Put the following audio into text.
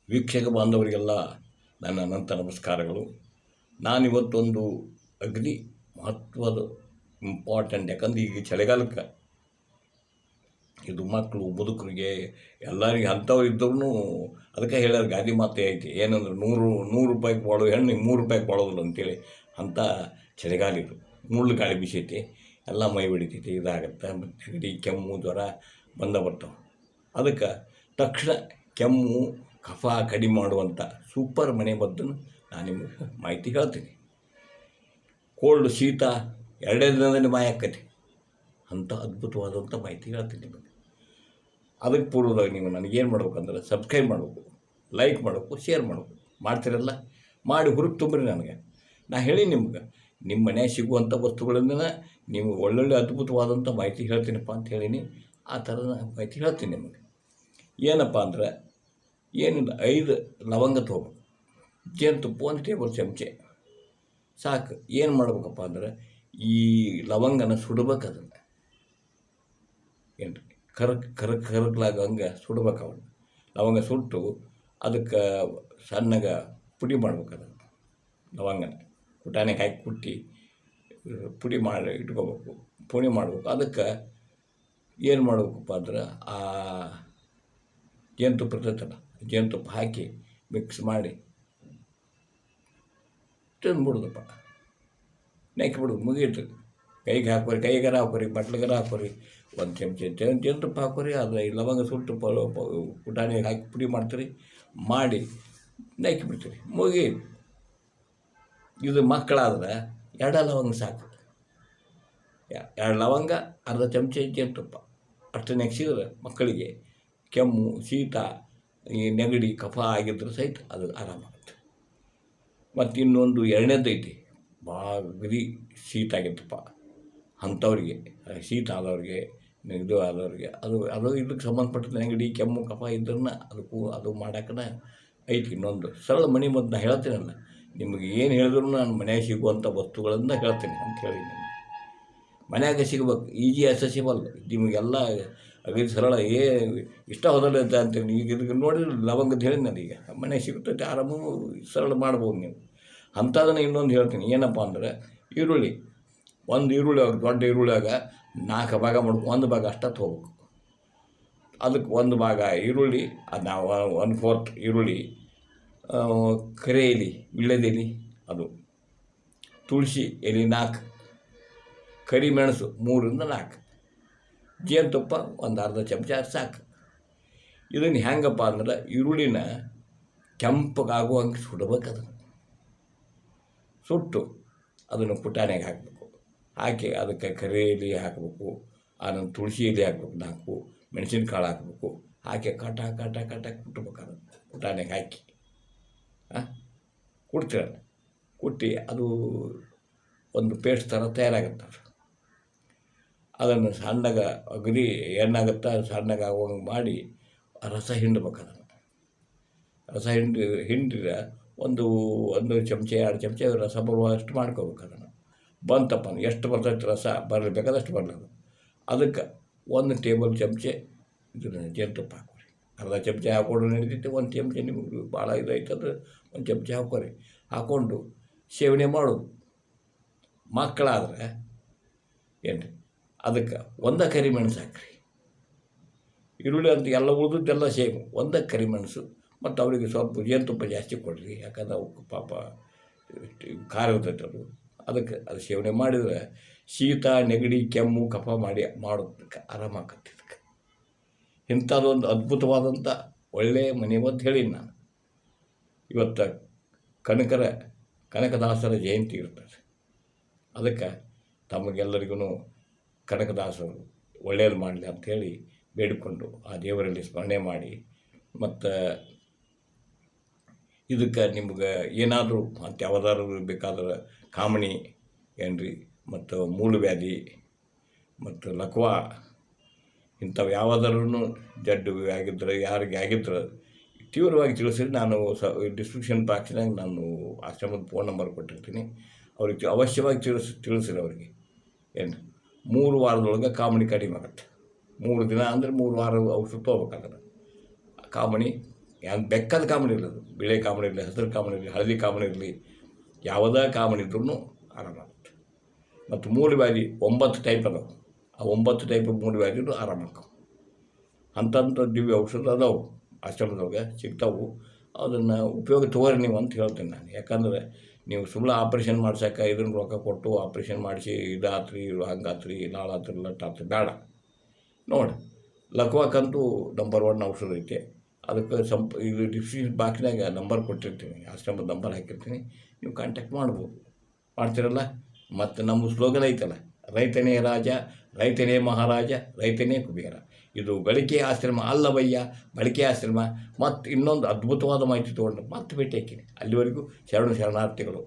ವೀಕ್ಷಕ ಬಾಂಧವರಿಗೆಲ್ಲ ನನ್ನ ಅನಂತ ನಮಸ್ಕಾರಗಳು. ನಾನಿವತ್ತೊಂದು ಅಗ್ದಿ ಮಹತ್ವದ ಇಂಪಾರ್ಟೆಂಟ್, ಯಾಕಂದ್ರೆ ಈಗ ಚಳಿಗಾಲಕ್ಕೆ ಇದು ಮಕ್ಕಳು ಮುದುಕರಿಗೆ ಎಲ್ಲರಿಗೆ ಅಂಥವ್ರು ಇದ್ದವ್ರು ಅದಕ್ಕೆ ಹೇಳ್ಯಾರ, ಗಾದಿ ಮಾತೆ ಐತಿ ಏನಂದ್ರೆ 100 ರೂಪಾಯಿಗೆ ಬಾಳೋ ಹೆಣ್ಣು 3 ರೂಪಾಯಿಗೆ ಬಾಳೋದಿಲ್ಲ ಅಂತೇಳಿ. ಅಂಥ ಚಳಿಗಾಲ ಇದು, ಮುಳ್ಳು ಗಾಳಿ ಬಿಸೈತಿ, ಎಲ್ಲ ಮೈ ಹೊಡಿತೈತಿ, ಇದಾಗತ್ತೆ. ಮತ್ತು ನೆಗಡಿ ಕೆಮ್ಮು ಜ್ವರ ಬರ್ತಾವೆ. ಅದಕ್ಕೆ ತಕ್ಷಣ ಕೆಮ್ಮು ಕಫ ಕಡಿಮೆ ಮಾಡುವಂಥ ಸೂಪರ್ ಮನೆ ಮದ್ದನ್ನು ನಾನು ನಿಮಗೆ ಮಾಹಿತಿ ಹೇಳ್ತೀನಿ. ಕೋಲ್ಡ್ ಶೀತ 2 ದಿನದಲ್ಲಿ ಮಾಯಾಕತಿ ಅಂಥ ಅದ್ಭುತವಾದಂಥ ಮಾಹಿತಿ ಹೇಳ್ತೀನಿ ನಿಮಗೆ. ಅದಕ್ಕೆ ಪೂರ್ವದಾಗ ನೀವು ನನಗೇನು ಮಾಡ್ಬೇಕಂದ್ರೆ ಸಬ್ಸ್ಕ್ರೈಬ್ ಮಾಡಬೇಕು, ಲೈಕ್ ಮಾಡಬೇಕು, ಶೇರ್ ಮಾಡಬೇಕು. ಮಾಡ್ತಿರಲ್ಲ, ಮಾಡಿ ಹುರುಪು ತುಂಬ್ರಿ. ನನಗೆ ನಾ ಹೇಳಿ ನಿಮ್ಗೆ ನಿಮ್ಮ ಮನೆ ಸಿಗುವಂಥ ವಸ್ತುಗಳಿಂದ ನೀವು ಒಳ್ಳೊಳ್ಳೆ ಅದ್ಭುತವಾದಂಥ ಮಾಹಿತಿ ಹೇಳ್ತೀನಪ್ಪ ಅಂತ ಹೇಳೀನಿ. ಆ ಥರದ ಮಾಹಿತಿ ಹೇಳ್ತೀನಿ ನಿಮಗೆ. ಏನಪ್ಪ ಅಂದ್ರೆ ಏನಿಲ್ಲ, 5 ಲವಂಗ ತೊಗೋಬೇಕು, ಜೇನುತುಪ್ಪ 1 ಟೇಬಲ್ ಚಮಚೆ ಸಾಕು. ಏನು ಮಾಡ್ಬೇಕಪ್ಪ ಅಂದ್ರೆ ಈ ಲವಂಗನ ಸುಡ್ಬೇಕು. ಅದನ್ನು ಏನು ಕರಕ್ಲಾಗ ಹಂಗೆ ಸುಡ್ಬೇಕು. ಅವನ್ನ ಲವಂಗ ಸುಟ್ಟು ಅದಕ್ಕೆ ಸಣ್ಣಗೆ ಪುಡಿ ಮಾಡ್ಬೇಕು. ಅದನ್ನು ಲವಂಗನ ಕುಟಾಣಿಗೆ ಹಾಕಿ ಕುಟ್ಟಿ ಪುಡಿ ಮಾಡಿ ಇಟ್ಕೋಬೇಕು, ಪುಡಿ ಮಾಡ್ಬೇಕು. ಅದಕ್ಕೆ ಏನು ಮಾಡ್ಬೇಕಪ್ಪ ಅಂದ್ರೆ ಆ ಜೇನುತುಪ್ಪ ಇರ್ತೈತಲ್ಲ, ಜೇನುತುಪ್ಪ ಹಾಕಿ ಮಿಕ್ಸ್ ಮಾಡಿ ತಿಂದ್ಬಿಡೋದಪ್ಪ, ನೆಕ್ಕಿಬಿಡೋದು, ಮುಗಿಯಿತು. ಕೈಗೆ ಹಾಕೋರಿ, ಕೈಗಾರ ಹಾಕೋರಿ, ಬಟ್ಲಿಗಾರ ಹಾಕೋರಿ, 1 ಚಮಚೆ ಜೇನುತುಪ್ಪ ಹಾಕೋರಿ. ಅದು ಲವಂಗ ಸುಟ್ಟು ಪುಟಾಣಿಗೆ ಹಾಕಿ ಪುಡಿ ಮಾಡ್ತೀರಿ, ಮಾಡಿ ನೆಕ್ಕಿಬಿಡ್ತೀರಿ, ಮುಗಿ. ಇದು ಮಕ್ಕಳಾದ್ರೆ 2 ಲವಂಗ ಸಾಕು. 2 ಲವಂಗ, ಅರ್ಧ ಚಮಚೆ ಜೇನುತುಪ್ಪ ಅಷ್ಟು ನೆಕ್ಸಿದ್ರೆ ಮಕ್ಕಳಿಗೆ ಕೆಮ್ಮು ಶೀತ ಈ ನೆಗಡಿ ಕಫ ಆಗಿದ್ರೆ ಸಹಿತ ಅದು ಆರಾಮಾಗುತ್ತೆ. ಮತ್ತು ಇನ್ನೊಂದು 2ನೇದೈತಿ, ಭಾರಿ ಶೀತ ಆಗಿತ್ತಪ್ಪ ಅಂಥವ್ರಿಗೆ, ಶೀತ ಆದವ್ರಿಗೆ, ಇದು ಆದವ್ರಿಗೆ, ಅದು ಇದಕ್ಕೆ ಸಂಬಂಧಪಟ್ಟ ನೆಗಡಿ ಕೆಮ್ಮು ಕಫ ಇದ್ರನ್ನ ಅದು ಮಾಡೋಕ್ಕನ ಐತಿ. ಇನ್ನೊಂದು ಸರಳ ಮನೆ ಮದ್ದು ಹೇಳ್ತೀನಲ್ಲ, ನಿಮಗೆ ಏನು ಹೇಳಿದ್ರು ನಾನು ಮನೆಯಾಗ ಸಿಗುವಂಥ ವಸ್ತುಗಳಿಂದ ಹೇಳ್ತೀನಿ ಅಂತ ಹೇಳಿ. ಮನ್ಯಾಗ ಸಿಗ್ಬೇಕು, ಈಜಿ ಅಸೆಸಿಬಲ್ ನಿಮಗೆಲ್ಲ ಅಗದಿ ಸರಳ. ಇಷ್ಟ ಹೋದಲ್ಲ ಅಂತೀವಿ. ಈಗ ಇದಕ್ಕೆ ನೋಡಿದ್ರೆ ಲವಂಗದ ಹೇಳಿ ನಾನು ಈಗ ಮನೆ ಸಿಗುತ್ತೈತೆ, ಆರಾಮು ಸರಳ ಮಾಡ್ಬೋದು ನೀವು. ಅಂಥದನ್ನು ಇನ್ನೊಂದು ಹೇಳ್ತೀನಿ. ಏನಪ್ಪ ಅಂದ್ರೆ ಈರುಳ್ಳಿ, 1 ಈರುಳ್ಳಿ, ದೊಡ್ಡ ಈರುಳ್ಳಿಯಾಗ 4 ಭಾಗ ಮಾಡ್ಬೇಕು. 1 ಭಾಗ ಅಷ್ಟ ತೊಗೋಬೇಕು. ಅದಕ್ಕೆ 1 ಭಾಗ ಈರುಳ್ಳಿ, ಅದು ನಾವು 1/4 ಈರುಳ್ಳಿ, ಕರೆ ಎಲೆ, ವಿಳ್ಯದೆಲೆ, ಅದು ತುಳಸಿ ಎಲೆ 4, ಕರಿಮೆಣಸು 3ರಿಂದ 4, ಜೇನುತುಪ್ಪ 1 ಅರ್ಧ ಚಮಚ ಸಾಕು. ಇದನ್ನು ಹೆಂಗಪ್ಪ ಅಂದ್ರೆ ಈರುಳ್ಳಿನ ಕೆಂಪಗಾಗುವಂಗೆ ಸುಡ್ಬೇಕು. ಅದನ್ನು ಸುಟ್ಟು ಅದನ್ನು ಪುಟಾಣಿಗೆ ಹಾಕಬೇಕು. ಹಾಕಿ ಅದಕ್ಕೆ ಕರಿ ಎಲೆ ಹಾಕಬೇಕು, ಆನಂತರ ತುಳಸಿ ಎಲೆ ಹಾಕ್ಬೇಕು, 4 ಮೆಣಸಿನ್ಕಾಳು ಹಾಕಬೇಕು. ಹಾಕಿ ಕಟ ಕುಟ್ಬೇಕು. ಅದನ್ನು ಪುಟಾಣಿಗೆ ಹಾಕಿ ಕುಟ್ತೀರಲ್ಲ, ಕುಟ್ಟಿ ಅದು ಒಂದು ಪೇಸ್ಟ್ ಥರ ತಯಾರಾಗುತ್ತೆ. ಅದನ್ನು ಸಣ್ಣಗೆ ಅಗದಿ ಏನಾಗುತ್ತೆ ಸಣ್ಣಗೆ ಆಗುವಂಗೆ ಮಾಡಿ ರಸ ಹಿಂಡ್ಬೇಕು. ಅದನ್ನು ರಸ ಹಿಂಡಿದ್ರೆ ಒಂದು ಚಮಚೆ 2 ಚಮಚೆ ರಸ ಬರುವಷ್ಟು ಮಾಡ್ಕೋಬೇಕು. ಅದನ್ನು ಬಂತಪ್ಪ ಎಷ್ಟು ಬರ್ತೈತೆ ರಸ ಬರಲಿ, ಬೇಕಾದಷ್ಟು ಬರಲಿ. ಅದಕ್ಕೆ 1 ಟೇಬಲ್ ಚಮಚೆ ಇದನ್ನು ಜೇನುತುಪ್ಪ ಹಾಕೋರಿ. ಅರ್ಧ ಚಮಚೆ ಹಾಕ್ಕೊಂಡು ನಡೀತೈತೆ. 1 ಚಮಚೆ ನಿಮಗೆ ಭಾಳ ಇದಾಯ್ತಂದ್ರೆ 1 ಚಮಚೆ ಹಾಕೋರಿ. ಹಾಕ್ಕೊಂಡು ಸೇವನೆ ಮಾಡೋದು. ಮಕ್ಕಳಾದ್ರೆ ಏನು ಅದಕ್ಕೆ 1 ಕರಿಮೆಣಸು ಹಾಕ್ರಿ. ಈರುಳ್ಳಿ ಅಂತ ಎಲ್ಲ ಉಳಿದದ್ದೆಲ್ಲ ಸೇಮ್. 1 ಕರಿಮೆಣಸು ಮತ್ತು ಅವರಿಗೆ ಸ್ವಲ್ಪ ಜೇನುತುಪ್ಪ ಜಾಸ್ತಿ ಕೊಡ್ರಿ, ಯಾಕಂದ್ರೆ ಅವಕ್ಕೆ ಪಾಪ ಖಾರ ಇರ್ತೈತೆ ಅದಕ್ಕೆ ಅದು ಸೇವನೆ ಮಾಡಿದರೆ ಶೀತ ನೆಗಡಿ ಕೆಮ್ಮು ಕಫ ಮಾಡೋದಕ್ಕೆ ಆರಾಮಾಗತ್ತೆ. ಇದಕ್ಕೆ ಇಂಥದ್ದೊಂದು ಅದ್ಭುತವಾದಂಥ ಒಳ್ಳೆಯ ಮನೆ ಮದ್ದು ಹೇಳೀನಿ ನಾನು. ಇವತ್ತು ಕನಕದಾಸರ ಜಯಂತಿ ಇರ್ತದೆ. ಅದಕ್ಕೆ ತಮಗೆಲ್ಲರಿಗೂ ಕನಕದಾಸರು ಒಳ್ಳೆಯದು ಮಾಡಲಿ ಅಂಥೇಳಿ ಬೇಡಿಕೊಂಡು ಆ ದೇವರಲ್ಲಿ ಸ್ಮರಣೆ ಮಾಡಿ, ಮತ್ತು ಇದಕ್ಕೆ ನಿಮ್ಗೆ ಏನಾದರೂ ಮತ್ತು ಯಾವುದಾದ್ರು ಬೇಕಾದ್ರೆ ಕಾಮಣಿ ಏನ್ರಿ, ಮತ್ತು ಮೂಲವ್ಯಾಧಿ ಮತ್ತು ಲಕ್ವ ಇಂಥವು ಯಾವುದಾದ್ರೂ ಜಡ್ಡು ಆಗಿದ್ರೆ ಯಾರಿಗೆ ಆಗಿದ್ರೆ ತೀವ್ರವಾಗಿ ತಿಳಿಸಿದ್ರೆ ನಾನು ಡಿಸ್ಕ್ರಿಪ್ಷನ್ ಬಾಕ್ಸ್ನಾಗ ನಾನು ಆಶ್ರಮದ ಫೋನ್ ನಂಬರ್ ಕೊಟ್ಟಿರ್ತೀನಿ. ಅವ್ರಿಗೆ ಅವಶ್ಯವಾಗಿ ತಿಳಿಸಿರಿ. ಅವರಿಗೆ ಏನು 3 ವಾರದೊಳಗೆ ಕಾಮಣಿ ಕಡಿಮೆ ಆಗುತ್ತೆ. 3 ದಿನ ಅಂದರೆ 3 ವಾರ ಔಷಧ ತೊಗೋಬೇಕಾದ್ರೆ ಕಾಮಣಿ ಏನು ಬೆಕ್ಕದ ಕಾಮನ್ ಇರಲಿ, ಅದು ಬಿಳೆ ಕಾಮನ್ ಇರಲಿ, ಹಸಿರು ಕಾಮನ್ ಇರಲಿ, ಹಳದಿ ಕಾಮನ್ ಇರಲಿ, ಯಾವುದೇ ಕಾಮನ್ ಇದ್ರೂ ಆರಾಮಾಗುತ್ತೆ. ಮತ್ತು ಮೂಲವ್ಯಾಧಿ 9 ಟೈಪ್ ಅದಾವೆ. ಆ 9 ಟೈಪ್ ಮೂಲವ್ಯಾಧಿನೂ ಆರಾಮಾಕ್ಕವು. ಅಂಥ ದಿವ್ಯ ಔಷಧ ಅದಾವೆ ಆಶ್ರಮದೊಳಗೆ ಸಿಗ್ತಾವೆ. ಅದನ್ನು ಉಪಯೋಗ ತೊಗೊಳ್ರಿ ನೀವು ಅಂತ ಹೇಳ್ತೀನಿ ನಾನು. ಯಾಕಂದರೆ ನೀವು ಸುಮ್ಮನೆ ಆಪ್ರೇಷನ್ ಮಾಡ್ಸೋಕೆ ಇದನ್ನು ರೊಕ್ಕ ಕೊಟ್ಟು ಆಪ್ರೇಷನ್ ಮಾಡಿಸಿ ಇದಾತ್ರಿ ಹಂಗಾತ್ರಿ ನಾಳಾತ್ರಿ ಲಟ್ಟಾತ್ರಿ ಬೇಡ. ನೋಡಿ ಲಕ್ವಾಕ್ಕಂತೂ ನಂಬರ್ 1 ಔಷಧ ಐತೆ. ಅದಕ್ಕೆ ಇದು ಡಿಸ್ಕ್ರಿಪ್ಷನ್ ಬಾಕ್ಸ್ನಾಗ ನಂಬರ್ ಕೊಟ್ಟಿರ್ತೀನಿ, ಆಶ್ರಮದ ನಂಬರ್ ಹಾಕಿರ್ತೀನಿ, ನೀವು ಕಾಂಟ್ಯಾಕ್ಟ್ ಮಾಡ್ಬೋದು. ಮಾಡ್ತೀರಲ್ಲ. ಮತ್ತು ನಮ್ಮ ಸ್ಲೋಗನ್ ಐತಲ್ಲ, ರೈತನೇ ರಾಜ, ರೈತನೇ ಮಹಾರಾಜ, ರೈತನೇ ಕುಬೇರ. ಇದು ಗಳಿಕೆ ಆಶ್ರಮ ಅಲ್ಲವಯ್ಯ, ಬಳಕೆ ಆಶ್ರಮ. ಮತ್ತು ಇನ್ನೊಂದು ಅದ್ಭುತವಾದ ಮಾಹಿತಿ ತೊಗೊಂಡು ಮತ್ತೆ ಭೇಟಿ ಹಾಕಿನಿ. ಅಲ್ಲಿವರೆಗೂ ಶರಣಾರ್ಥಿಗಳು.